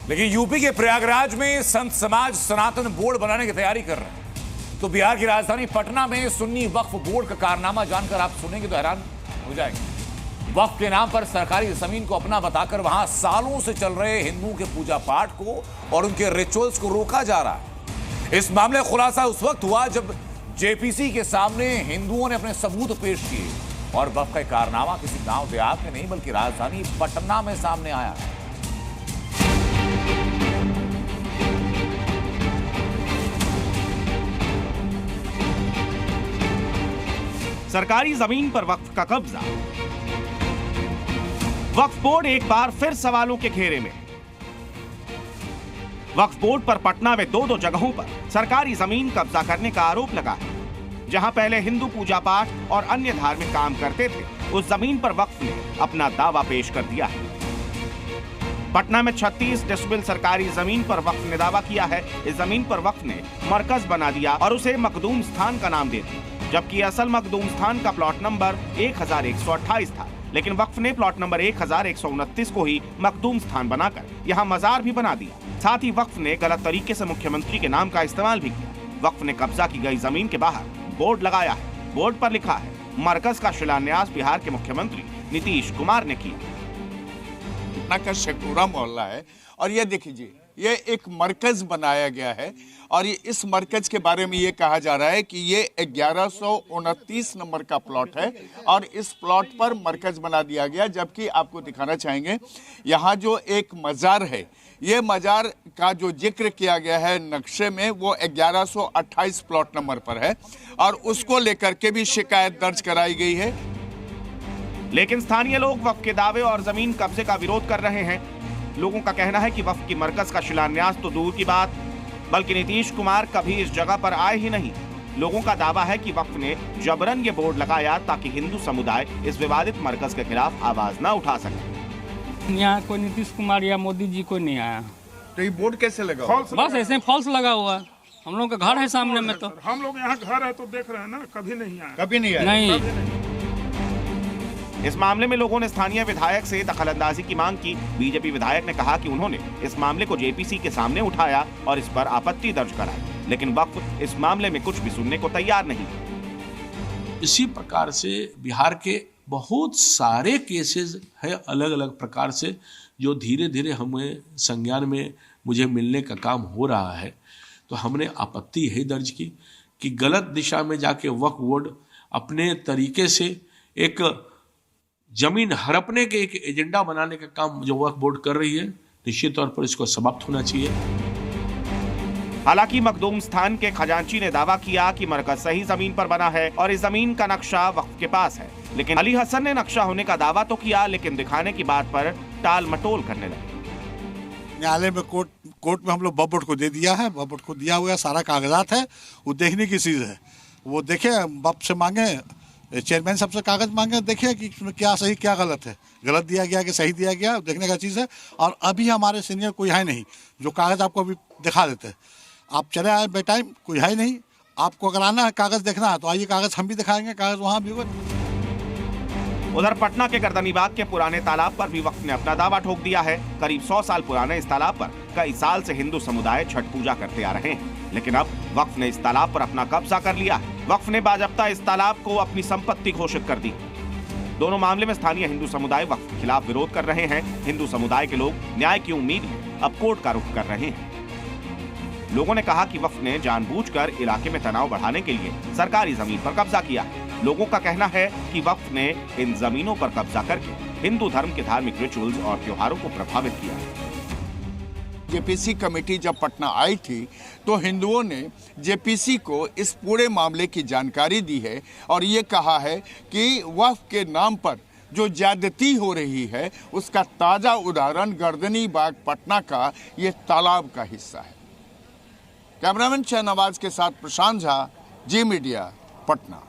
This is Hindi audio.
लेकिन यूपी के प्रयागराज में संत समाज सनातन बोर्ड बनाने की तैयारी कर रहे हैं। तो बिहार की राजधानी पटना में सुन्नी वक्फ बोर्ड का कारनामा जानकर आप सुनेंगे तो हैरान हो जाएंगे। वक्फ के नाम पर सरकारी जमीन को अपना बताकर वहां सालों से चल रहे हिंदुओं के पूजा पाठ को और उनके रिचुअल्स को रोका जा रहा है। इस मामले का खुलासा उस वक्त हुआ जब जेपीसी के सामने हिंदुओं ने अपने सबूत पेश किए और वक्फ का कारनामा किसी गांव देहात में नहीं बल्कि राजधानी पटना में सामने आया। सरकारी जमीन पर वक्फ का कब्जा। वक्फ बोर्ड एक बार फिर सवालों के घेरे में। वक्फ बोर्ड पर पटना में दो जगहों पर सरकारी जमीन कब्जा करने का आरोप लगा है। जहां पहले हिंदू पूजा पाठ और अन्य धार्मिक काम करते थे, उस जमीन पर वक्फ ने अपना दावा पेश कर दिया है। पटना में 36 डेसिबल सरकारी जमीन पर वक्फ ने दावा किया है। इस जमीन पर वक्फ ने मरकज बना दिया और उसे मखदूम स्थान का नाम दे दिया, जबकि असल मखदूम स्थान का प्लॉट नंबर 1128 था। लेकिन वक्फ ने प्लॉट नंबर 1129 को ही मखदूम स्थान बनाकर यहाँ मजार भी बना दिया। साथ ही वक्फ ने गलत तरीके से मुख्यमंत्री के नाम का इस्तेमाल भी किया। वक्फ ने कब्जा की गई जमीन के बाहर बोर्ड लगाया है। बोर्ड पर लिखा है, मरकज का शिलान्यास बिहार के मुख्यमंत्री नीतीश कुमार ने किया। पटना का शेखपुरा मोहल्ला है और ये देखिए, ये एक मरकज बनाया गया है और ये इस मरकज के बारे में ये कहा जा रहा है कि ये 1129 नंबर का प्लॉट है और इस प्लॉट पर मरकज बना दिया गया। जबकि आपको दिखाना चाहेंगे, यहाँ जो एक मजार है, ये मजार का जो जिक्र किया गया है नक्शे में, वो 1128 प्लॉट नंबर पर है और उसको लेकर के भी शिकायत दर्ज कराई गई है। लेकिन स्थानीय लोग वक्फ के दावे और जमीन कब्जे का विरोध कर रहे हैं। लोगों का कहना है कि वक्फ की मरकज का शिलान्यास तो दूर की बात, बल्कि नीतीश कुमार कभी इस जगह पर आए ही नहीं। लोगों का दावा है कि वक्फ ने जबरन ये बोर्ड लगाया ताकि हिंदू समुदाय इस विवादित मरकज के खिलाफ आवाज न उठा सके। यहाँ कोई नीतीश कुमार या मोदी जी कोई नहीं आया। तो ये बोर्ड कैसे लगा? बस ऐसे फॉल्स लगा हुआ है। हम लोग का घर है सामने में, तो हम लोग यहाँ घर है तो देख रहे हैं ना, कभी नहीं आया। कभी नहीं आया? नहीं। इस मामले में लोगों ने स्थानीय विधायक से दखलंदाजी की मांग की। बीजेपी विधायक ने कहा कि उन्होंने इस मामले को जेपीसी के सामने उठाया और इस पर आपत्ति दर्ज कराई, लेकिन वक्फ इस मामले में कुछ भी सुनने को तैयार नहीं। इसी प्रकार से बिहार के बहुत सारे केसेस है अलग अलग प्रकार से, जो धीरे धीरे हमें संज्ञान में मुझे मिलने का काम हो रहा है। तो हमने आपत्ति यही दर्ज की कि गलत दिशा में जाके वक्फ बोर्ड अपने तरीके से एक जमीन हड़पने के एक एजेंडा बनाने का काम जो वक्फ बोर्ड कर रही है, निश्चित तौर पर इसको समाप्त होना चाहिए। हालांकि मखदूम स्थान के खजांची ने दावा किया कि मरकज सही जमीन पर बना है और इस जमीन का नक्शा वक्फ के पास है। लेकिन अली हसन ने नक्शा होने का दावा तो किया, लेकिन दिखाने की बात पर टाल मटोल करने लगे। न्यायालय में कोर्ट में हम लोग वक्फ बोर्ड को दे दिया है। वक्फ बोर्ड को दिया हुआ सारा कागजात है, वो देखने की चीज है। वो देखे, वक्फ से मांगे, चेयरमैन साहब से कागज मांगे, देखिए कि इसमें क्या सही क्या गलत है, गलत दिया गया कि सही दिया गया, देखने का चीज़ है। और अभी हमारे सीनियर कोई है नहीं जो कागज़ आपको अभी दिखा देते हैं। आप चले आए बेटाइम, कोई है नहीं। आपको अगर आना है कागज़ देखना है तो आइए, कागज़ हम भी दिखाएंगे, कागज़ वहाँ भी होगा। उधर पटना के गर्दनीबाग के पुराने तालाब पर भी वक्फ ने अपना दावा ठोक दिया है। करीब 100 साल पुराने इस तालाब पर कई साल से हिंदू समुदाय छठ पूजा करते आ रहे हैं, लेकिन अब वक्फ ने इस तालाब पर अपना कब्जा कर लिया है। वक्फ ने बाजब्ता इस तालाब को अपनी संपत्ति घोषित कर दी। दोनों मामले में स्थानीय हिंदू समुदाय वक्फ के खिलाफ विरोध कर रहे हैं। हिंदू समुदाय के लोग न्याय की उम्मीद में अब कोर्ट का रुख कर रहे हैं। लोगों ने कहा कि वक्फ ने जानबूझकर इलाके में तनाव बढ़ाने के लिए सरकारी जमीन पर कब्जा किया। लोगों का कहना है कि वक्फ ने इन जमीनों पर कब्जा करके हिंदू धर्म के धार्मिक रिचुअल्स और त्योहारों को प्रभावित किया। जेपीसी कमेटी जब पटना आई थी तो हिंदुओं ने जेपीसी को इस पूरे मामले की जानकारी दी है और ये कहा है कि वक्फ के नाम पर जो ज्यादती हो रही है उसका ताज़ा उदाहरण गर्दनीबाग पटना का ये तालाब का हिस्सा है। कैमरामैन शाहनवाज के साथ प्रशांत झा, जी मीडिया, पटना।